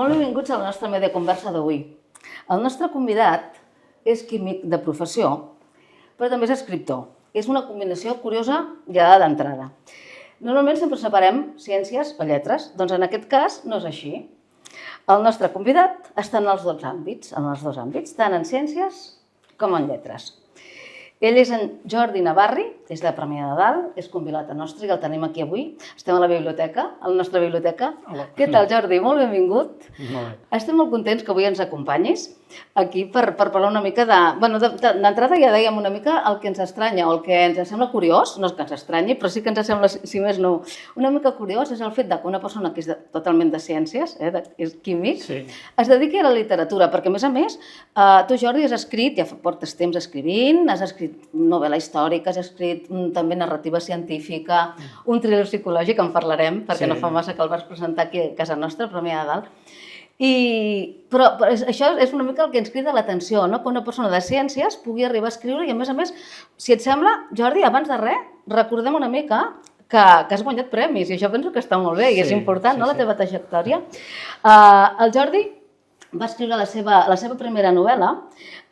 Molt benvinguts a la nostra media conversa d'avui. El nostre convidat és químic de professió, però també és escriptor. És una combinació curiosa ja d'entrada. Normalment sempre separem ciències o lletres, doncs en aquest cas no és així. El nostre convidat està en els dos àmbits, tant en ciències com en lletres. Ell és en Jordi Navarri, és de Premià de Dalt, és convidat nostre i el tenim aquí avui. Estem a la biblioteca, a la nostra biblioteca. Hola. Què tal, Jordi? Molt benvingut. Molt bé. Estem molt contents que avui ens acompanyis aquí per parlar una mica de... Bueno, d'entrada ja dèiem una mica el que ens estranya o el que ens sembla curiós, no és que ens estranyi, però sí que ens sembla, si més no, una mica curiós és el fet que una persona que és totalment de ciències, és químic, es dediqui a la literatura, perquè a més, tu, Jordi, has escrit, ja portes temps escrivint, has escrit novel·la històrica, has escrit també narrativa científica, un thriller psicològic, en parlarem, perquè no fa massa que el vas presentar aquí a casa nostra, a Premià de Dalt. Però això és una mica el que ens crida l'atenció, que una persona de ciències pugui arribar a escriure i, a més, si et sembla, Jordi, abans de res, recordem una mica que has guanyat premis i això penso que està molt bé i és important, la teva trajectòria. El Jordi va escriure la seva primera novel·la,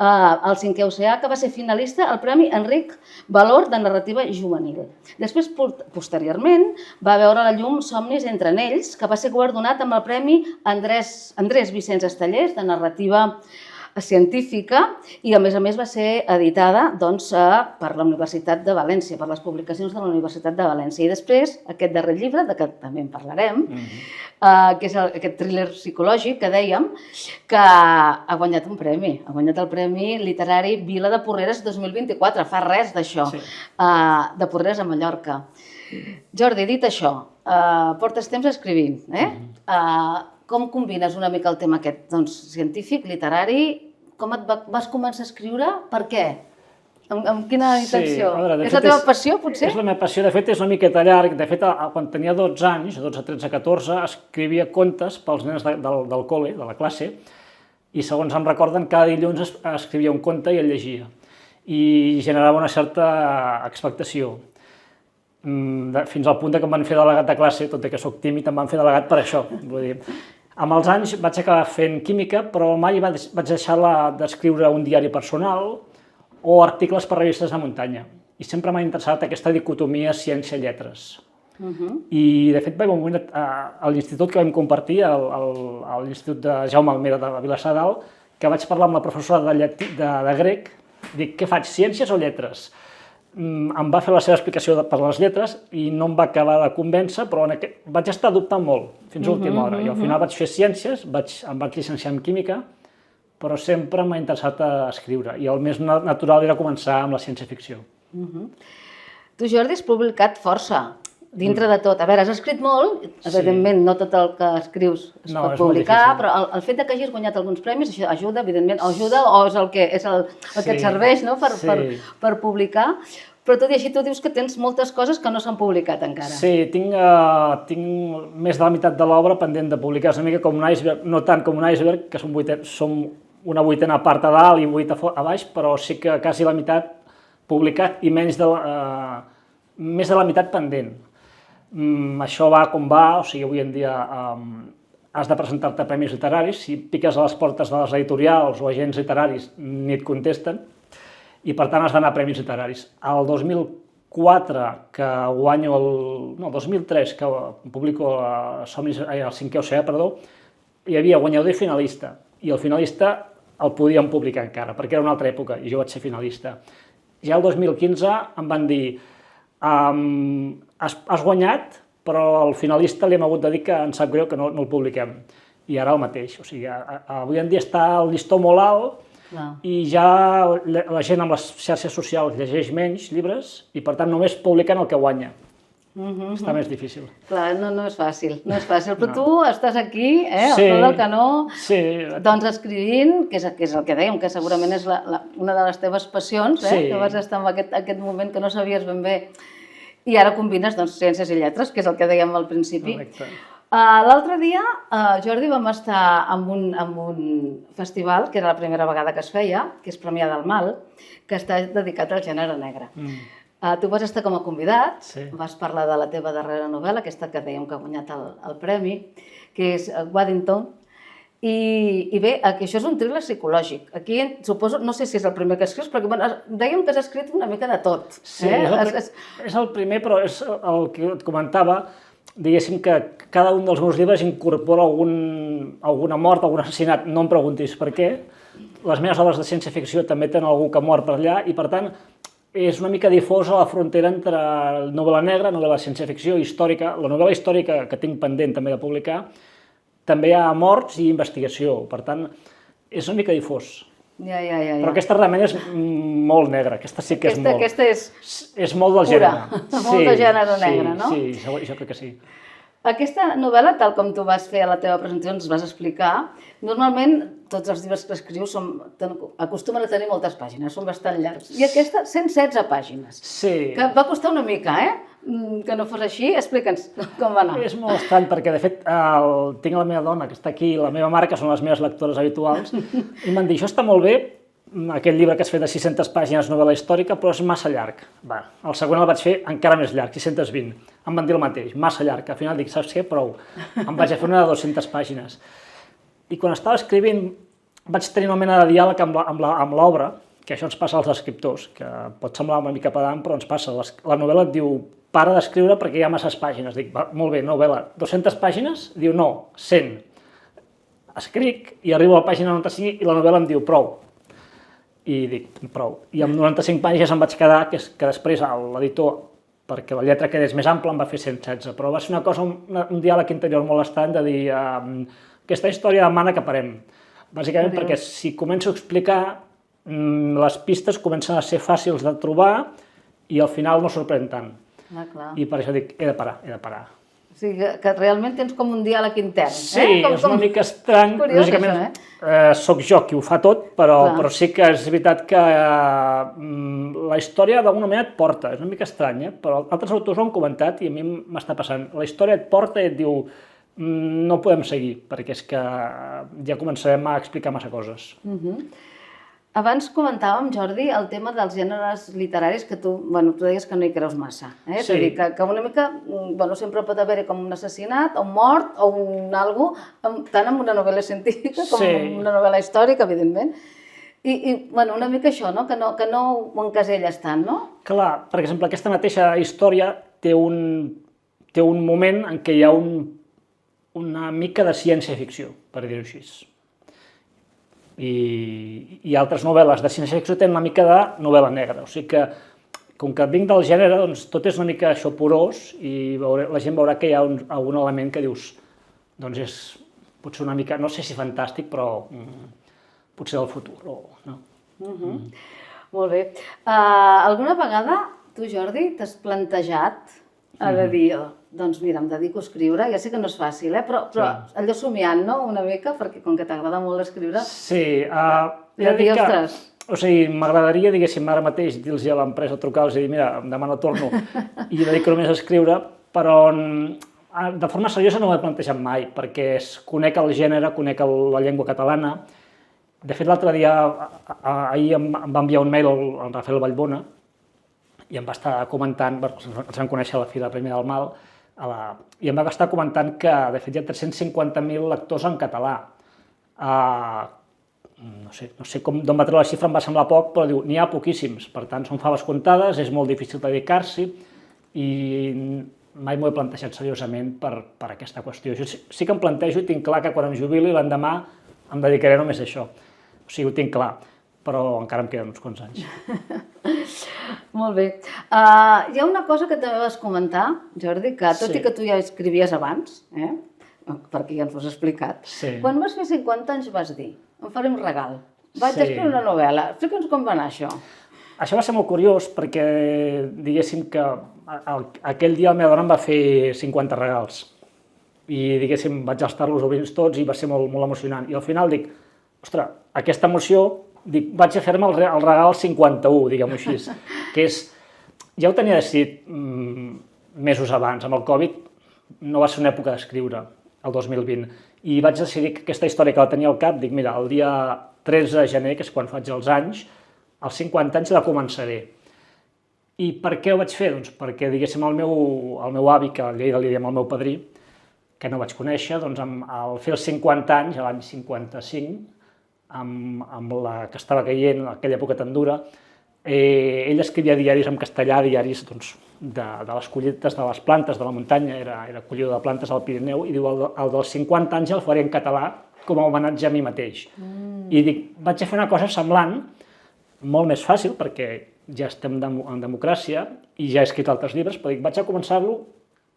El cinquè oceà, que va ser finalista al Premi Enric Valor de narrativa juvenil. Després, posteriorment, va veure la llum Somnis entre anells, que va ser guardonat amb el Premi Andrés Vicenç Estellés de narrativa científica i, a més, va ser editada per la Universitat de València, per les publicacions de la Universitat de València. I després, aquest darrer llibre, de què també en parlarem, que és aquest thriller psicològic que dèiem, que ha guanyat un premi. Ha guanyat el Premi Literari Vila de Porreres 2024, fa res d'això, de Porreres a Mallorca. Jordi, dit això, portes temps escrivint, com combines una mica el tema aquest científic, literari? Com et vas començar a escriure? Per què? Amb quina intenció? És la teva passió, potser? És la meva passió. De fet, és una miqueta llarg. De fet, quan tenia 12 anys, 12, 13, 14, escrivia contes pels nens del col·le, de la classe, i segons em recorden, cada dilluns escrivia un conte i el llegia. I generava una certa expectació. Fins al punt que em van fer delegat de classe, tot i que soc tímid, em van fer delegat per això. Vull dir, amb els anys vaig acabar fent química, però mai vaig deixar d'escriure un diari personal o articles per revistes de muntanya. I sempre m'ha interessat aquesta dicotomia ciència-lletres. I, de fet, vaig un moment a l'institut que vam compartir, a l'Institut de Jaume Almera de Vilassar de Dalt, que vaig parlar amb la professora de grec, dic, què faig, ciències o lletres? Em va fer la seva explicació per les lletres i no em va acabar de convèncer, però vaig estar dubtant molt, fins a última hora. I al final vaig fer ciències, em vaig llicenciar en química, però sempre m'ha interessat a escriure. I el més natural era començar amb la ciència-ficció. Tu, Jordi, has publicat força, dintre de tot. A veure, has escrit molt, evidentment no tot el que escrius es pot publicar, però el fet que hagis guanyat alguns premis, això ajuda, evidentment, ajuda o és el que et serveix per publicar, però tot i així tu dius que tens moltes coses que no s'han publicat encara. Sí, tinc més de la meitat de l'obra pendent de publicar, és una mica com un iceberg, no tant com un iceberg, que som una vuitena part a dalt i 8 a baix, però sí que quasi la meitat publicat i més de la meitat pendent. Això va com va, o sigui, avui en dia has de presentar-te a premis literaris, si piques a les portes de les editorials o agents literaris ni et contesten, i per tant has d'anar a premis literaris. El 2004, que guanyo el 2003, que publico el cinquè oceà, hi havia guanyador i finalista, i el finalista el podíem publicar encara, perquè era una altra època, i jo vaig ser finalista. Ja el 2015 em van dir has guanyat, però al finalista li hem hagut de dir que ens sap greu que no el publiquem. I ara el mateix. O sigui, avui en dia està el llistó molt alt i ja la gent amb les xarxes socials llegeix menys llibres i, per tant, només publiquen el que guanya. Està més difícil. Clar, no és fàcil, però tu estàs aquí, al peu del canó, doncs escrivint, que és el que dèiem, que segurament és una de les teves passions, que vas estar en aquest moment que no sabies ben bé, i ara combines ciències i lletres, que és el que dèiem al principi. L'altre dia, Jordi, vam estar en un festival, que era la primera vegada que es feia, que és Premià del Mal, que està dedicat al gènere negre. Tu vas estar com a convidat, vas parlar de la teva darrera novel·la, aquesta que dèiem que ha guanyat el premi, que és Waddington, I bé, aquí això és un thriller psicològic. Aquí suposo, no sé si és el primer que escrius, perquè bueno, dèiem que has escrit una mica de tot. Sí, és el primer, però és el que et comentava, diguéssim que cada un dels meus llibres incorpora alguna mort, algun assassinat, no em preguntis per què. Les meves obres de ciència-ficció també tenen algú que mor per allà i, per tant, és una mica difosa la frontera entre novel·la negra, novel·la de ciència-ficció, històrica. La novel·la històrica, que tinc pendent també de publicar, també hi ha morts i investigació, per tant, és una mica difós. Ja. Però aquesta realment és molt negra, aquesta sí que és molt... Aquesta és molt del gènere. Molt de gènere negre, no? Sí, jo crec que sí. Aquesta novel·la, tal com tu vas fer a la teva presentació, ens vas explicar, normalment tots els llibres que escrius acostumen a tenir moltes pàgines, són bastant llargs. I aquesta, 116 pàgines. Sí. Que va costar una mica, que no fos així. Explica'ns com va anar. És molt estrany, perquè de fet tinc la meva dona, que està aquí, i la meva mare, que són les meves lectores habituals, i m'han dit, això està molt bé, aquest llibre que has fet de 600 pàgines, novel·la històrica, però és massa llarg. Va, el següent el vaig fer encara més llarg, 620. Em van dir el mateix, massa llarg. Al final dic, saps què? Prou. Em vaig fer una de 200 pàgines. I quan estava escrivint vaig tenir una mena de diàleg amb l'obra, que això ens passa als escriptors, que pot semblar una mica pedant, però ens passa. La novel·la et diu, para d'escriure perquè hi ha masses pàgines. Dic, va, molt bé, novel·la, 200 pàgines? Diu, no, 100. Escric i arribo a la pàgina 95 i la novel·la em diu, prou. I dic, prou. I amb 95 pàgines em vaig quedar, que després l'editor, perquè la lletra quedés més ampla, em va fer 116, però va ser una cosa, un diàleg interior molt estrany de dir, aquesta història demana que parem. Bàsicament perquè si començo a explicar, les pistes comencen a ser fàcils de trobar i al final no sorprèn tant. I per això dic, he de parar. O sigui, que realment tens com un diàleg intern. Sí, és una mica estrany. Lògicament, soc jo qui ho fa tot, però sí que és veritat que la història d'alguna manera et porta. És una mica estrany, però altres autors ho han comentat i a mi m'està passant. La història et porta i et diu, no podem seguir, perquè és que ja començarem a explicar massa coses. Abans comentàvem, Jordi, el tema dels gèneres literaris que tu deies que no hi creus massa. És a dir, que una mica, sempre pot haver-hi com un assassinat, o un mort, o un algo, tant en una novel·la científica com en una novel·la històrica, evidentment. I una mica això, que no ho encaselles tant, no? Clar, per exemple, aquesta mateixa història té un moment en què hi ha una mica de ciència-ficció, per dir-ho així. I altres novel·les de ciència-ficció tenen una mica de novel·la negra. O sigui que, com que vinc del gènere, doncs tot és una mica això porós i la gent veurà que hi ha algun element que dius, doncs és potser una mica, no sé si fantàstic, però potser del futur. Molt bé. Alguna vegada tu, Jordi, t'has plantejat de dir, doncs mira, em dedico a escriure, ja sé que no és fàcil, però allò somiant, no?, una mica, perquè com que t'agrada molt escriure... Sí, o sigui, m'agradaria, diguéssim, ara mateix dir-los a l'empresa, trucar-los i dir, mira, demà no torno i dedico només a escriure, però de forma seriosa no m'ho he plantejat mai, perquè conec el gènere, conec la llengua catalana. De fet, l'altre dia, ahir em va enviar un mail al Rafael Vallbona i em va estar comentant, ens vam conèixer a la Fira Premi del Mal, i em va estar comentant que, de fet, hi ha 350.000 lectors en català. No sé d'on va treure la xifra, em va semblar poc, però diu, n'hi ha poquíssims. Per tant, són faves comptades, és molt difícil dedicar-s'hi i mai m'ho he plantejat seriosament per aquesta qüestió. Jo sí que em plantejo i tinc clar que quan em jubili l'endemà em dedicaré només a això. O sigui, ho tinc clar, però encara em queden uns quants anys. Molt bé. Hi ha una cosa que també vas comentar, Jordi, que tot i que tu ja escrivies abans, perquè ja ens ho has explicat, quan vas fer 50 anys vas dir, em faré un regal, vaig escriure una novel·la. Explica'ns com va anar això. Això va ser molt curiós perquè, diguéssim que aquell dia la meva dona em va fer 50 regals i, diguéssim, vaig estar-los obrint tots i va ser molt emocionant. I al final dic, ostres, aquesta emoció, vaig a fer-me el regal 51, diguem-ho així, que és, ja ho tenia decidit mesos abans, amb el Covid no va ser una època d'escriure, el 2020, i vaig decidir que aquesta història que la tenia al cap, dic, mira, el dia 13 de gener, que és quan faig els anys, als 50 anys la començaré. I per què ho vaig fer? Doncs perquè, diguéssim, el meu avi, que a Lleida li diem el meu padrí, que no vaig conèixer, doncs al fer els 50 anys, l'any 55, amb la que estava caient, aquella època tan dura, ell escrivia diaris en castellà, diaris doncs, de les collites de les plantes de la muntanya, era collidor de plantes al Pirineu, i diu, el dels 50 anys el faré en català com a homenatge a mi mateix. I dic, vaig a fer una cosa semblant, molt més fàcil, perquè ja estem en democràcia i ja he escrit altres llibres, però dic, vaig a començar-lo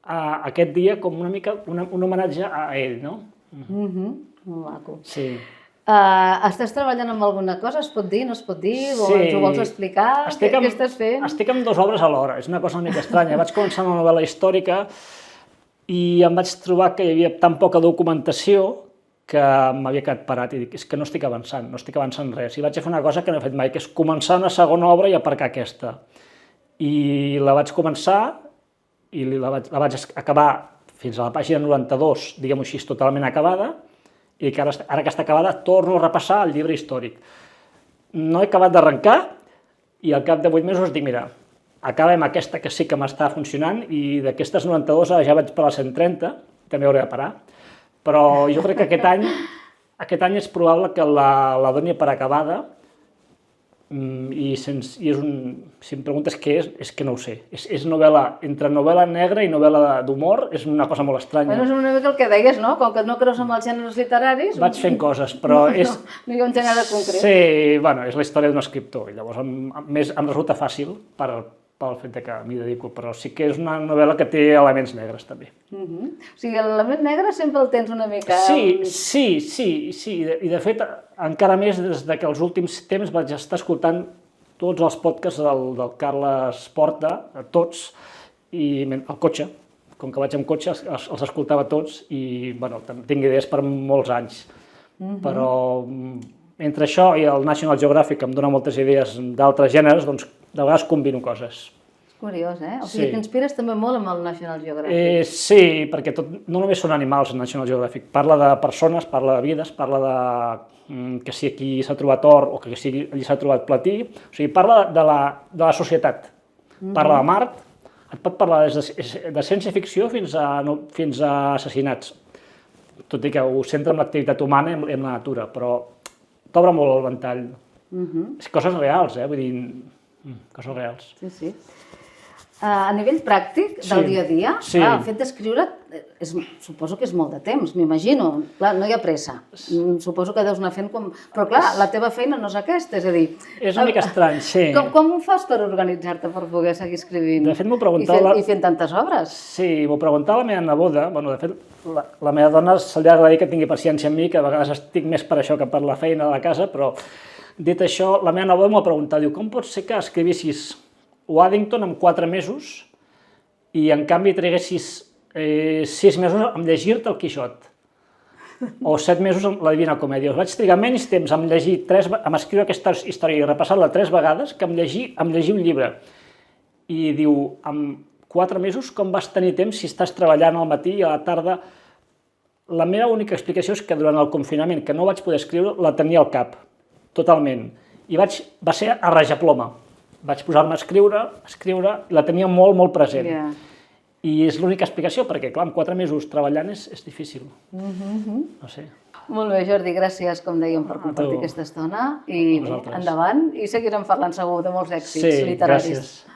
aquest dia com una mica un homenatge a ell, no? Molt maco. Sí. Estàs treballant amb alguna cosa? Es pot dir, no es pot dir? O ens ho vols explicar? Què estàs fent? Estic amb 2 obres alhora, és una cosa una mica estranya. Vaig començar una novel·la històrica i em vaig trobar que hi havia tan poca documentació que m'havia quedat parat i dic, és que no estic avançant res. I vaig fer una cosa que no he fet mai, que és començar una segona obra i aparcar aquesta. I la vaig començar i la vaig acabar fins a la pàgina 92, diguem-ho així, totalment acabada, i que ara que està acabada torno a repassar el llibre històric. No he acabat d'arrencar i al cap de 8 mesos dic, mira, acabem aquesta que sí que m'està funcionant i d'aquestes 92 ja vaig per a 130, també hauré de parar, però jo crec que aquest any és probable que la doni per acabada i si em preguntes què és que no ho sé. És novel·la, entre novel·la negra i novel·la d'humor, és una cosa molt estranya. Bueno, és una mica el que deies, no? Com que no creus en els gèneres literaris... Vaig fent coses, però és... No hi ha un gènere concret. Sí, bueno, és la història d'un escriptor, i llavors em resulta fàcil pel fet que m'hi dedico, però sí que és una novel·la que té elements negres, també. O sigui, l'element negre sempre el tens una mica... Sí, i de fet, encara més des que els últims temps vaig estar escoltant tots els podcasts del Carles Porta, tots, i al cotxe, com que vaig amb cotxe, els escoltava tots i, bueno, tinc idees per molts anys. Però entre això i el National Geographic em dona moltes idees d'altres gèneres, doncs de vegades combino coses. És curiós, O sigui, t'inspires també molt amb el National Geographic. Sí, perquè no només són animals el National Geographic, parla de persones, parla de vides, parla de que si aquí s'ha trobat or o que si allí s'ha trobat platí, o sigui, parla de la societat, parla de Mart, et pot parlar de ciència-ficció fins a assassinats, tot i que ho centra en l'activitat humana i en la natura, però t'obre molt el ventall. Coses reals, vull dir, coses reals. Sí. A nivell pràctic del dia a dia, el fet d'escriure suposo que és molt de temps, m'imagino. Clar, no hi ha pressa. Suposo que deus anar fent com... Però clar, la teva feina no és aquesta, és a dir... És una mica estrany, sí. Com ho fas per organitzar-te per poder seguir escrivint? De fet, m'ho preguntava... I fent tantes obres? Sí, m'ho preguntava la meva neboda. Bueno, de fet, la meva dona se li ha agradat que tingui paciència amb mi, que a vegades estic més per això que per la feina de la casa, però dit això, la meva neboda m'ho preguntava, diu, com pot ser que escrivissis Waddington en 4 mesos i en canvi traguessis 6 mesos en llegir-te el Quixot o 7 mesos en la Divina Comèdia. Vaig trigar menys temps en escriure aquesta història i repassar-la 3 vegades que en llegir un llibre. I diu, en 4 mesos com vas tenir temps si estàs treballant al matí i a la tarda? La meva única explicació és que durant el confinament, que no vaig poder escriure, la tenia al cap, totalment. I va ser a rajaploma. Vaig posar-me a escriure, la tenia molt, molt present. I és l'única explicació, perquè, clar, en 4 mesos treballant és difícil. No sé. Molt bé, Jordi, gràcies, com dèiem, per compartir aquesta estona. I endavant, i seguirem parlant segur de molts èxits literaris. Sí, gràcies.